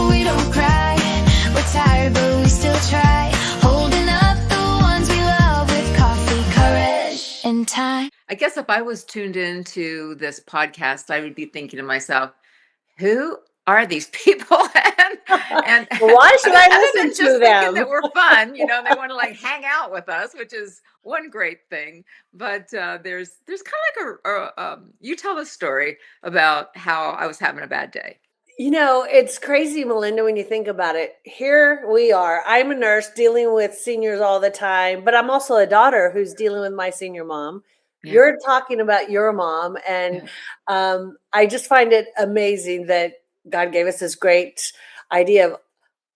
but we don't cry. We're tired, but we still try. Holding up the ones we love with coffee, courage, and time. I guess if I was tuned into this podcast, I would be thinking to myself, who are these people? And Why should I other listen than just to thinking them? that we're fun, they want to like hang out with us, which is one great thing. But there's kind of like you tell a story about how I was having a bad day. It's crazy, Melinda, when you think about it. Here we are. I'm a nurse dealing with seniors all the time, but I'm also a daughter who's dealing with my senior mom. Yeah. You're talking about your mom, and I just find it amazing that God gave us this great idea of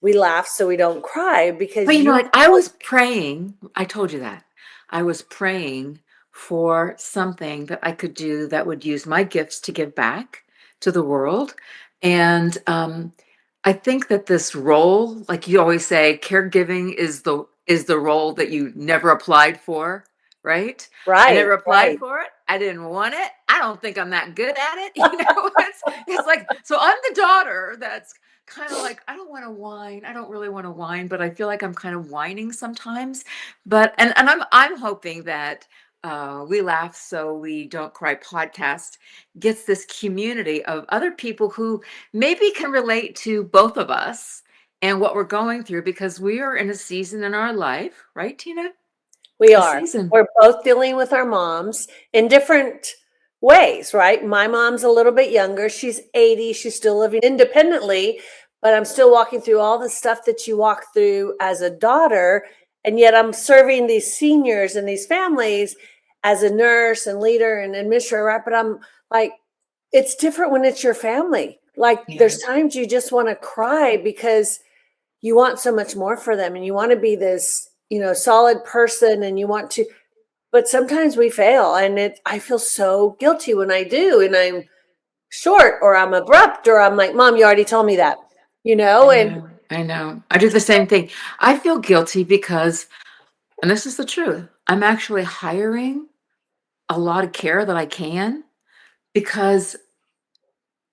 we laugh so we don't cry, because But you know what? I was praying. I told you that. I was praying for something that I could do that would use my gifts to give back to the world. And I think that this role, like you always say, caregiving is the role that you never applied for, right? I never applied for it. I didn't want it. I don't think I'm that good at it. It's like, so I'm the daughter that's kind of like, I don't want to whine. I don't really want to whine, but I feel like I'm kind of whining sometimes. But and I'm hoping that We Laugh So We Don't Cry podcast gets this community of other people who maybe can relate to both of us and what we're going through, because we are in a season in our life, right, Tina? We A are. season. We're both dealing with our moms in different ways, right? My mom's a little bit younger. She's 80. She's still living independently, but I'm still walking through all the stuff that you walk through as a daughter. And yet I'm serving these seniors and these families as a nurse and leader and administrator, right? But I'm like, it's different when it's your family. Like there's times you just want to cry because you want so much more for them and you want to be this, solid person, and you want to, but sometimes we fail, and I feel so guilty when I do, and I'm short or I'm abrupt or I'm like, Mom, you already told me that, I know. I do the same thing. I feel guilty because, and this is the truth, I'm actually hiring a lot of care that I can, because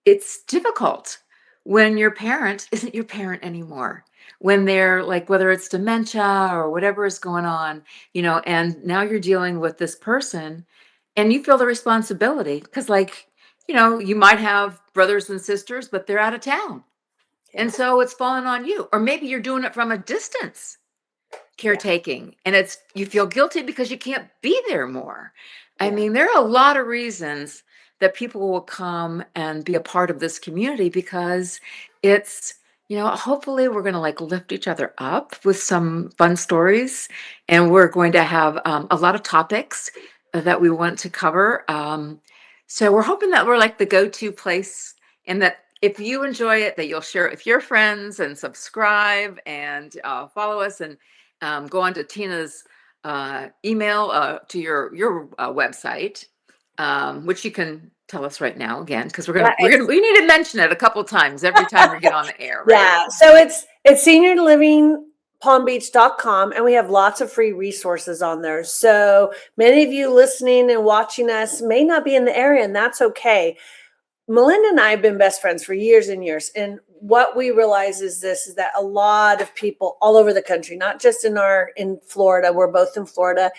it's difficult when your parent isn't your parent anymore. When they're like, whether it's dementia or whatever is going on, and now you're dealing with this person and you feel the responsibility because, like, you might have brothers and sisters, but they're out of town. And so it's falling on you. Or maybe you're doing it from a distance, caretaking, and you feel guilty because you can't be there more. I mean, there are a lot of reasons that people will come and be a part of this community, because it's, hopefully we're going to like lift each other up with some fun stories, and we're going to have a lot of topics that we want to cover. So we're hoping that we're like the go-to place, and that if you enjoy it, that you'll share it with your friends and subscribe and follow us, and go on to Tina's email, to your website, which you can tell us right now again, because we need to mention it a couple of times every time we get on the air, right? Yeah. So it's seniorlivingpalmbeach.com, and we have lots of free resources on there. So many of you listening and watching us may not be in the area, and that's okay. Melinda and I have been best friends for years and years. And what we realize is that a lot of people all over the country, not just in Florida, we're both in Florida,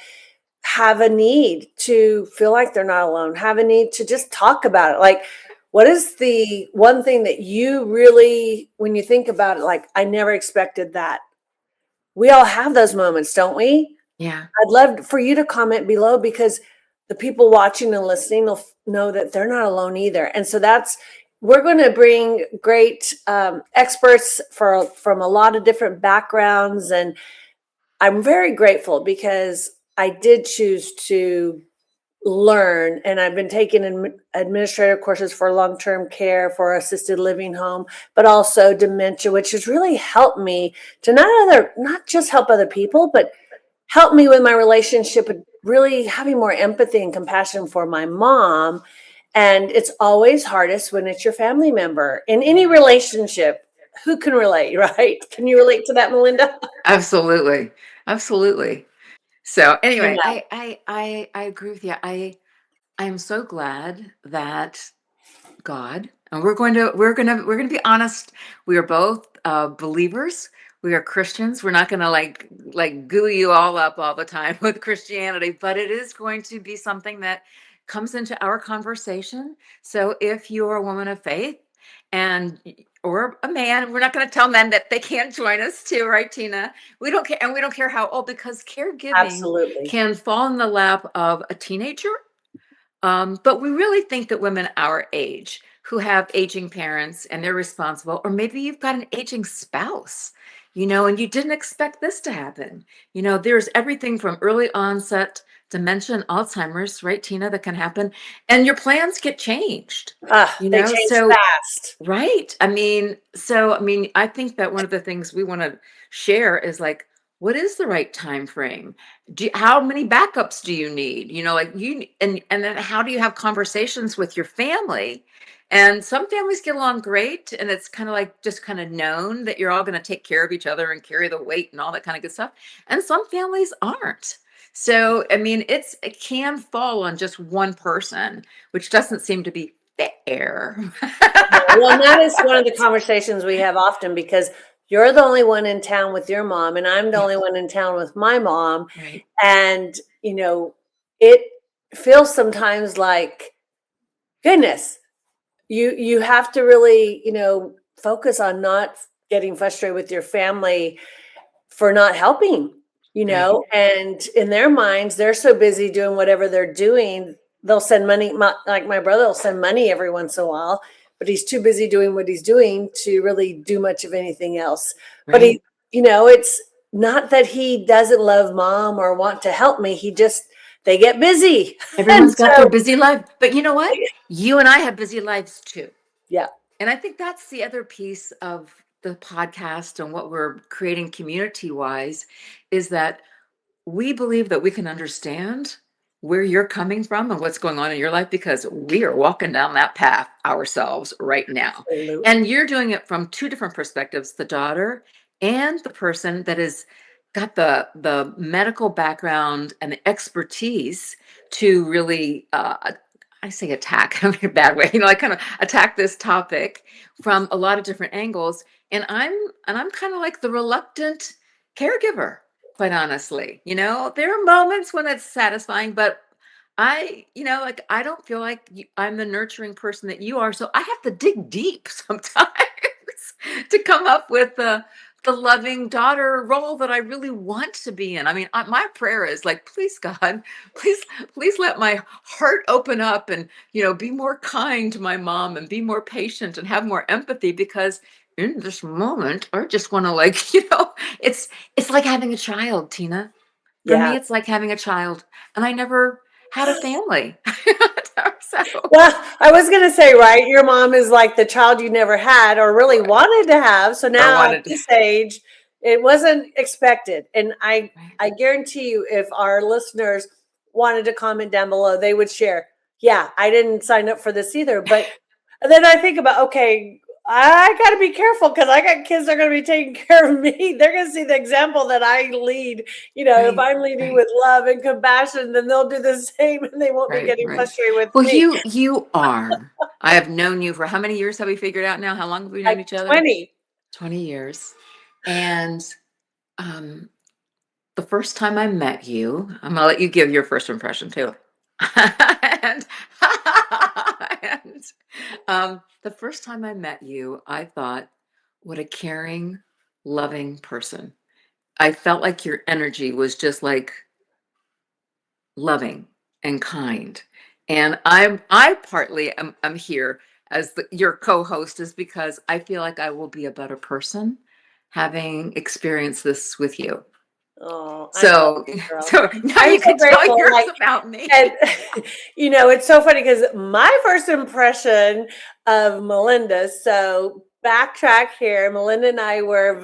have a need to feel like they're not alone, have a need to just talk about it. Like, what is the one thing that you really, when you think about it, like, I never expected that? We all have those moments, don't we? Yeah. I'd love for you to comment below, because the people watching and listening will know that they're not alone either. And so we're going to bring great experts from a lot of different backgrounds. And I'm very grateful because I did choose to learn, and I've been taking administrative courses for long-term care, for assisted living home, but also dementia, which has really helped me to not just help other people, but help me with my relationship with really having more empathy and compassion for my mom. And it's always hardest when it's your family member in any relationship. Who can relate, right? Can you relate to that, Melinda? Absolutely. Absolutely. So anyway, I agree with you. I am so glad that God And we're going to be honest. We are both believers. We are Christians. We're not going to like goo you all up all the time with Christianity, but it is going to be something that comes into our conversation. So if you're a woman of faith and or a man, we're not going to tell men that they can't join us too, right, Tina? We don't care, and we don't care how old, because caregiving Absolutely. can fall in the lap of a teenager. But we really think that women our age who have aging parents and they're responsible, or maybe you've got an aging spouse, and you didn't expect this to happen. There's everything from early onset dementia and Alzheimer's, right, Tina, that can happen. And your plans get changed, They change so fast. right. I think that one of the things we want to share is like, what is the right time frame? How many backups do you need? And then how do you have conversations with your family? And some families get along great, and it's kind of like just kind of known that you're all going to take care of each other and carry the weight and all that kind of good stuff. And some families aren't. So, it can fall on just one person, which doesn't seem to be fair. Well, and that is one of the conversations we have often, because you're the only one in town with your mom, and I'm the only one in town with my mom. Right. And, it feels sometimes like, goodness, you have to really, focus on not getting frustrated with your family for not helping, Right. and in their minds, they're so busy doing whatever they're doing. They'll send money, like my brother will send money every once in a while, but he's too busy doing what he's doing to really do much of anything else. But Right. it's not that he doesn't love mom or want to help me. They get busy. And Everyone's got their so, busy life. But you know what? You and I have busy lives too. yeah, And I think that's the other piece of the podcast and what we're creating community wise is that we believe that we can understand where you're coming from and what's going on in your life, because we are walking down that path ourselves right now. absolutely. And you're doing it from two different perspectives, the daughter and the person that has got the medical background and the expertise to really I say attack in a bad way, I kind of attack this topic from a lot of different angles. And I'm kind of like the reluctant caregiver, quite honestly. There are moments when it's satisfying, but I don't feel like I'm the nurturing person that you are. So I have to dig deep sometimes to come up with the loving daughter role that I really want to be in. My prayer is like, please, God, please, please let my heart open up and, be more kind to my mom and be more patient and have more empathy, because in this moment, I just want to it's like having a child, Tina. For Yeah. me, it's like having a child, and I never had a family. So, Well, I was going to say, right, your mom is like the child you never had or really right. wanted to have. So Or now at wanted to, this age, it wasn't expected. And I right. I guarantee you, if our listeners wanted to comment down below, they would share, yeah, I didn't sign up for this either. But then I think about, okay, I got to be careful because I got kids that are going to be taking care of me. They're going to see the example that I lead. If Right, I'm leading right, with love and compassion, then they'll do the same and they won't be right, getting right. frustrated with Well, me. you are. I have known you for how many years have we figured out now? How long have we known Like each other? 20. 20 years. And um the first time I met you, I'm gonna let you give your first impression too. and, and the first time I met you, I thought, what a caring, loving person. I felt like your energy was just like loving and kind. And I partly am here as your co-host is because I feel like I will be a better person having experienced this with you. Oh, I love So you, girl. so now I'm you so can tell grateful. yours Like, about me. and it's so funny because my first impression of Melinda, so backtrack here, Melinda and I were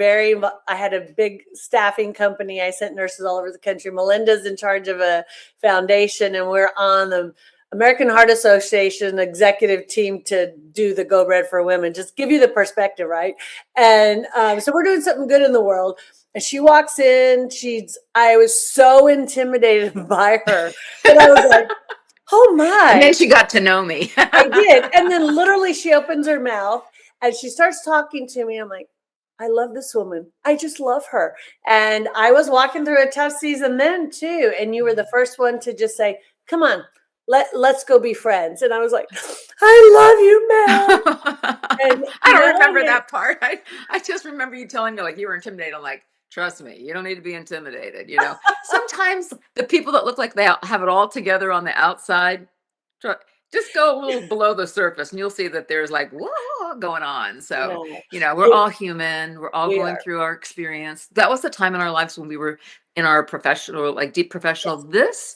I had a big staffing company. I sent nurses all over the country. Melinda's in charge of a foundation, and we're on the American Heart Association executive team to do the Go Red for Women. Just give you the perspective, right? And so we're doing something good in the world. And she walks in, I was so intimidated by her. But I was like, Oh And my. then she got to know me. I did. And then literally she opens her mouth and she starts talking to me. I'm like, I love this woman. I just love her. And I was walking through a tough season then too. And you were the first one to just say, come on, let's go be friends. And I was like, I love you, Mel. And I don't Mel remember and I, that part. I just remember you telling me like you were intimidated. I'm like, trust me, you don't need to be intimidated. Sometimes the people that look like they have it all together on the outside, tr- just go a little below the surface and you'll see that there's like, whoa, going on. So, no, we're all human. We're all we going are. through our experience. That was the time in our lives when we were in our professional, like deep professional. Yes.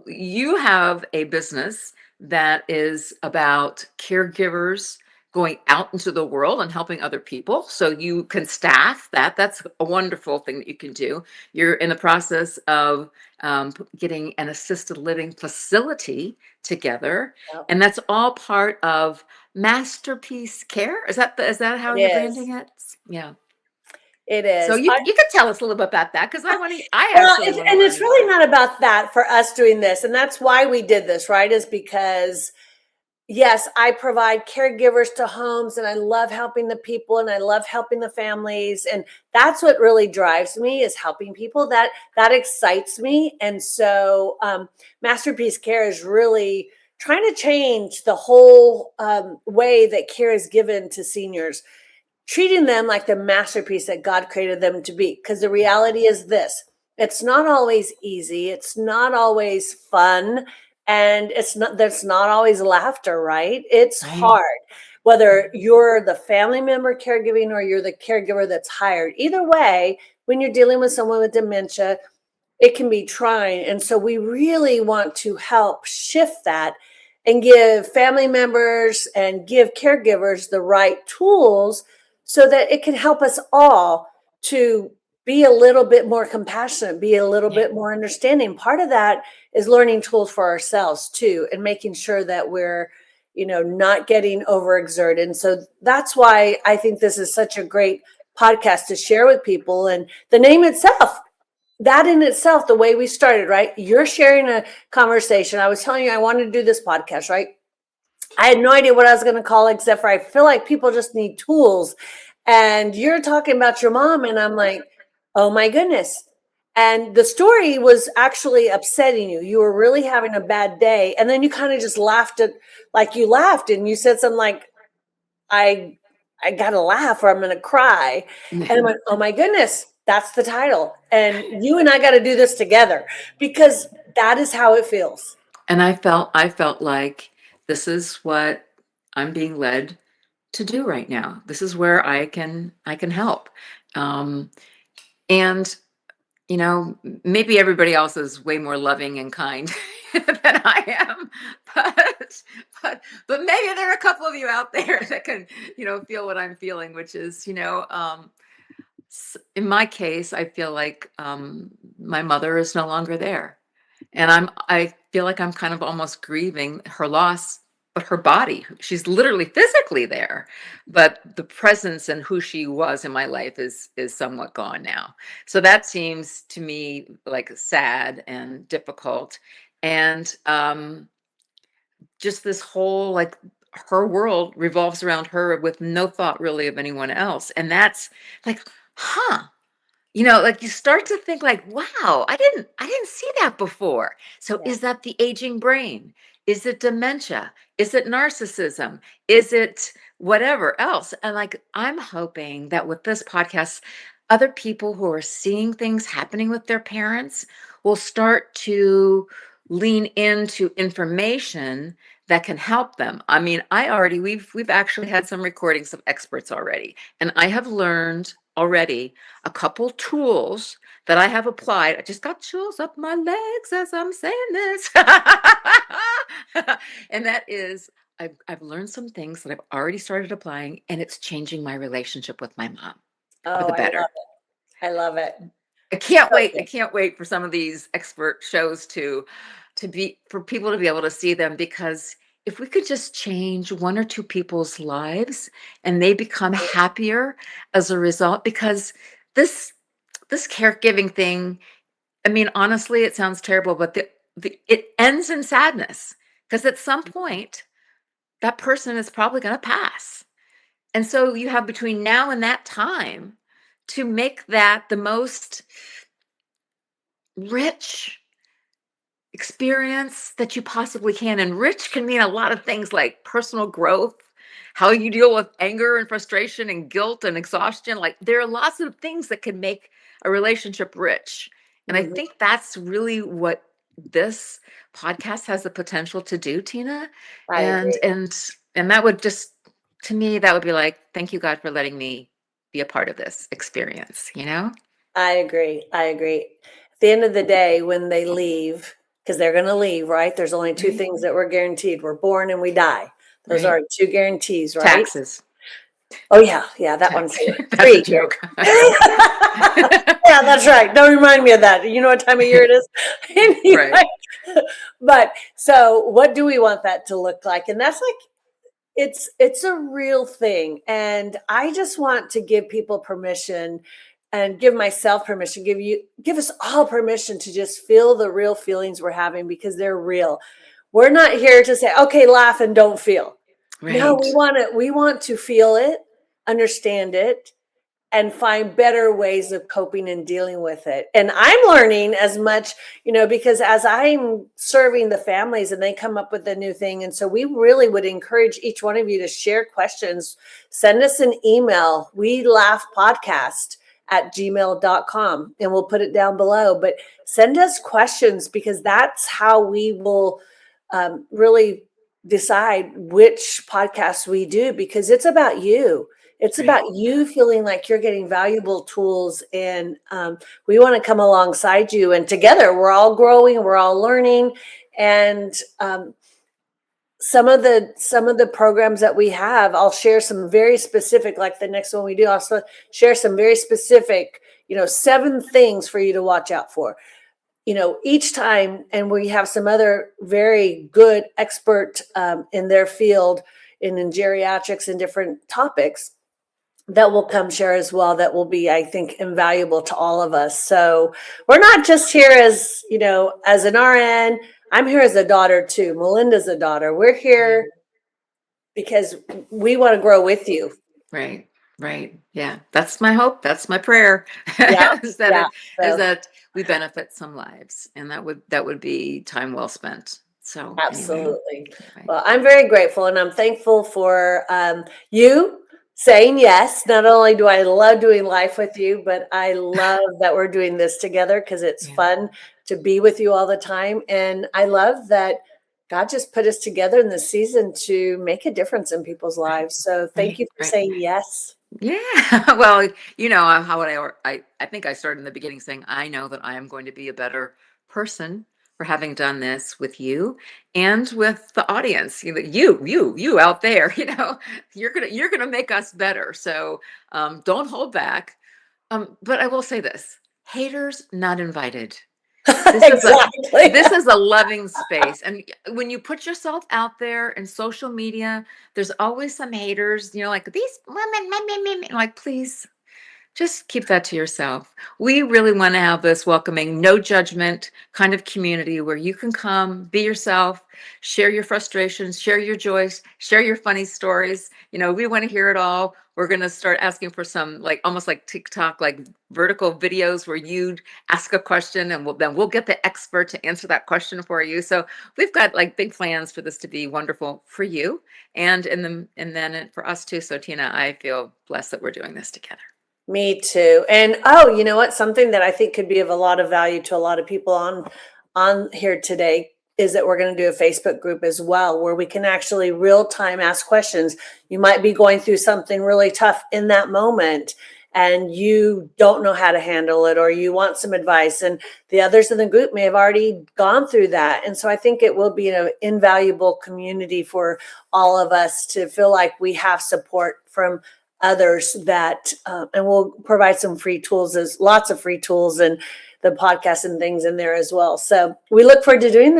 You have a business that is about caregivers going out into the world and helping other people. So you can staff that. That's a wonderful thing that you can do. You're in the process of getting an assisted living facility together, Yep, and that's all part of Masterpiece Care. Is that how it you're is. branding it? Yeah. It So is. you could tell us a little bit about that because I Well, actually want to and learn it's really more. not about that for us doing this. And that's why we did this, right? Is because yes, I provide caregivers to homes and I love helping the people and I love helping the families. And that's what really drives me is helping people. That excites me. And so Masterpiece Care is really trying to change the whole way that care is given to seniors, treating them like the masterpiece that God created them to be. Because the reality is this, it's not always easy, it's not always fun, and there's not always laughter, right? It's Right. hard. Whether you're the family member caregiving or you're the caregiver that's hired, either way, when you're dealing with someone with dementia, it can be trying. And so we really want to help shift that and give family members and give caregivers the right tools so that it can help us all to be a little bit more compassionate, be a little Yeah. bit more understanding. Part of that is learning tools for ourselves too, and making sure that we're, not getting overexerted. And so that's why I think this is such a great podcast to share with people. And the name itself, that in itself, the way we started, right? You're sharing a conversation. I was telling you I wanted to do this podcast, right? I had no idea what I was going to call it, except for I feel like people just need tools. And you're talking about your mom, and I'm like, oh my goodness. And the story was actually upsetting you. You were really having a bad day. And then you kind of just laughed at, like you laughed and you said something like, I I gotta laugh or I'm gonna cry. And I went, oh my goodness, that's the title. And you and I got to do this together because that is how it feels. And I felt like this is what I'm being led to do right now. This is where I can help. Um, and maybe everybody else is way more loving and kind than I am, but but maybe there are a couple of you out there that can feel what I'm feeling, which is in my case, I feel like my mother is no longer there. And I feel like I'm kind of almost grieving her loss, but her body, she's literally physically there, but the presence and who she was in my life is somewhat gone now. So that seems to me like sad and difficult. And just this whole like her world revolves around her with no thought really of anyone else. And that's like, huh, like you start to think like, wow, I didn't see that before. So Yeah. is that the aging brain? Is it dementia? Is it narcissism? Is it whatever else? And like I'm hoping that with this podcast, other people who are seeing things happening with their parents will start to lean into information that can help them. I mean, we've actually had some recordings of experts already, and I have learned already a couple tools that I have applied. I just got chills up my legs as I'm saying this. And that is, I've learned some things that I've already started applying, and it's changing my relationship with my mom for Oh, the I love better. it. I love it. I So can't wait. I good. can't wait for some of these expert shows to be for people to be able to see them because if we could just change one or two people's lives and they become happier as a result because this this caregiving thing, I mean honestly it sounds terrible but it ends in sadness, because at some point that person is probably going to pass. And so you have between now and that time to make that the most rich experience that you possibly can. And rich can mean a lot of things like personal growth, how you deal with anger and frustration and guilt and exhaustion. Like, there are lots of things that can make a relationship rich. And I Mhm. think that's really what this podcast has the potential to do, Tina. I And agree. and that would just, to me, that would be like, thank you, God, for letting me be a part of this experience, you know? I agree. I agree. At the end of the day, when they leave, because they're going to leave, right? There's only two Right. things that we're guaranteed. We're born and we die. Those are Right. our two guarantees, right? Taxes. Oh yeah, yeah, that one Tax. too. That's a Three. joke. Yeah, that's right. Don't remind me of that. You know what time of year it is? Right. Anyway, but so what do we want that to look like? And that's like it's a real thing. And I just want to give people permission and give myself permission, give us all permission to just feel the real feelings we're having because they're real. We're not here to say, okay, laugh and don't feel. No, Right. we want to feel it, understand it, and find better ways of coping and dealing with it. And I'm learning as much, because as I'm serving the families and they come up with a new thing. And so we really would encourage each one of you to share questions. Send us an email, we laugh podcast at gmail.com, and we'll put it down below. But send us questions because that's how we will really decide which podcasts we do because it's about you. It's Right. about you feeling like you're getting valuable tools, and we want to come alongside you. And together, we're all growing, we're all learning, and some of the programs that we have, I'll share some very specific. Like the next one we do, I'll share some very specific, 7 things for you to watch out for. Each time, and we have some other very good expert in their field in geriatrics and different topics that will come share as well, that will be, I think, invaluable to all of us. So we're not just here as, as an RN. I'm here as a daughter too. Melinda's a daughter. We're here because we want to grow with you. Right. Right. Yeah. That's my hope. That's my prayer. Yeah. is that Yeah. it is So that we benefit some lives. And that would be time well spent. So anyway. absolutely. Anyway. Well, I'm very grateful and I'm thankful for you saying yes. Not only do I love doing life with you, but I love that we're doing this together because it's Yeah. fun to be with you all the time. And I love that God just put us together in this season to make a difference in people's Right. lives. So thank Right. you for Right. saying yes. Yeah. Well, how would I think I started in the beginning saying, I know that I am going to be a better person for having done this with you and with the audience. You out there, you're gonna make us better. So don't hold back. But I will say this: haters not invited. This is a Exactly. this is a loving space. And when you put yourself out there in social media, there's always some haters, like these women, meh, meh, meh. Like, please just keep that to yourself. We really want to have this welcoming, no judgment kind of community where you can come, be yourself, share your frustrations, share your joys, share your funny stories. We want to hear it all. We're going to start asking for some, like, almost like TikTok, like vertical videos where you ask a question and then we'll get the expert to answer that question for you. So we've got like big plans for this to be wonderful for you and then for us too. So Tina, I feel blessed that we're doing this together. Me too. And you know what? Something that I think could be of a lot of value to a lot of people on here today is that we're going to do a Facebook group as well, where we can actually real time ask questions. You might be going through something really tough in that moment and you don't know how to handle it, or you want some advice, and the others in the group may have already gone through that. And so I think it will be an invaluable community for all of us to feel like we have support from others that and we'll provide some free tools. There's lots of free tools and the podcast and things in there as well. So we look forward to doing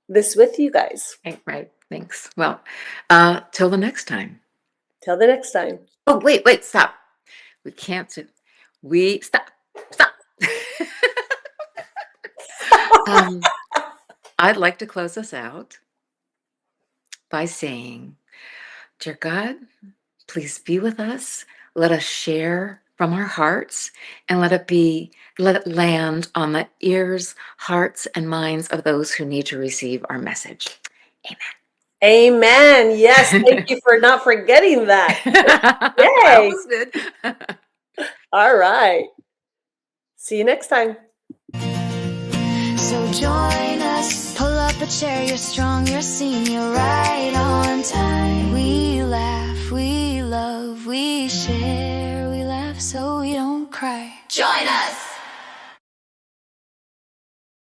this with you guys. Right. Thanks. Well, till the next time. Till the next time. Oh, wait, stop. We can't sit. Stop. um, I'd like to close us out by saying, Dear God, please be with us. Let us share from our hearts and let it land on the ears, hearts, and minds of those who need to receive our message. Amen. Yes. Thank you for not forgetting that. I Yay. almost did. All right. See you next time. So join us, pull up a chair, you're strong, you're seen, you're right on time. We laugh, we love, we share, we laugh so we don't cry. Join us!